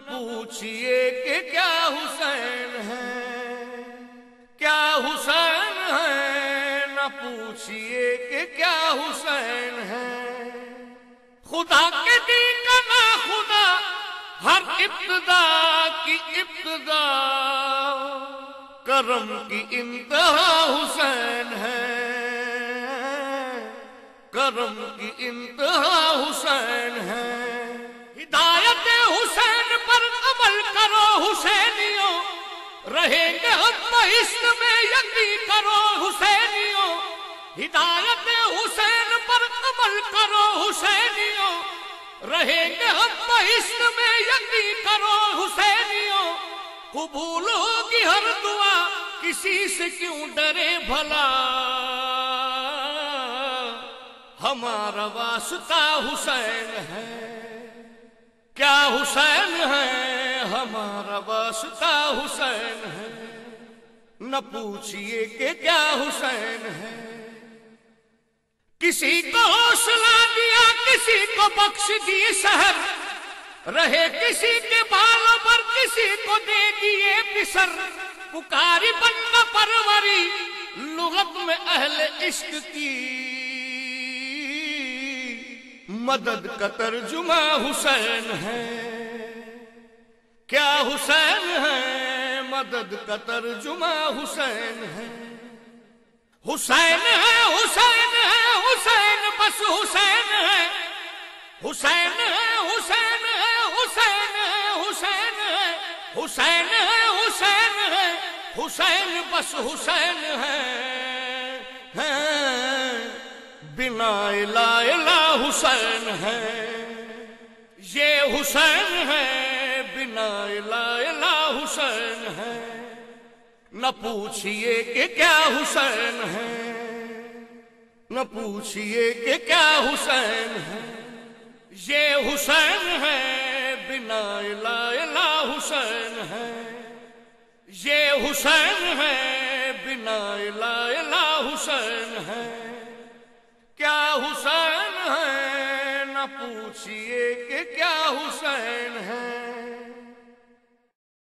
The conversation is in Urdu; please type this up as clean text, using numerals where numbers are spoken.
پوچھئے کہ کیا حسین ہے، کیا حسین ہے، نہ پوچھئے کہ کیا حسین ہے۔ خدا کے دی کا نا خدا، ہر ابتدا کی ابتدا، کرم کی انتہا حسین ہے، کرم کی انتہا حسین ہے۔ ہدایت حسین پر عمل کرو حسینیوں، رہیں گے ہم بہشت میں یقین کرو حسینیوں۔ ہدایت حسین پر عمل کرو حسینیوں، رہیں گے ہم بہشت میں یقین کرو حسینیوں۔ قبول ہوگی ہر دعا، کسی سے کیوں ڈرے بھلا، ہمارا واسطہ حسین ہے۔ کیا حسین ہے، ہمارا واسطہ حسین ہے۔ نہ پوچھئے کہ کیا حسین ہے۔ کسی کو حوصلہ دیا، کسی کو بخش دی سحر، رہے کسی کے بالوں پر، کسی کو دے دیے پسر۔ پکاری بندہ پروری، لغت میں اہل عشق کی مدد کا ترجمہ حسین ہے۔ کیا حسین ہے، مدد کا ترجمہ حسین ہے۔ حسین ہے، حسین ہے، حسین بس حسین ہے۔ حسین ہے، حسین ہے، حسین ہے، حسین ہے۔ حسین ہے، حسین ہے، حسین بس حسین ہے۔ بنا لا الہ حسین ہے، یہ حسین ہے، بنا لا الہ حسین ہے۔ نہ پوچھئے کہ کیا حسین ہے، نہ پوچھئے کہ کیا حسین ہے۔ یہ حسین ہے، بنا لا الہ حسین ہے۔ یہ حسین ہے، بنا لا الہ حسین ہے۔ کیا حسین ہے، نہ پوچھئے کہ کیا حسین ہے۔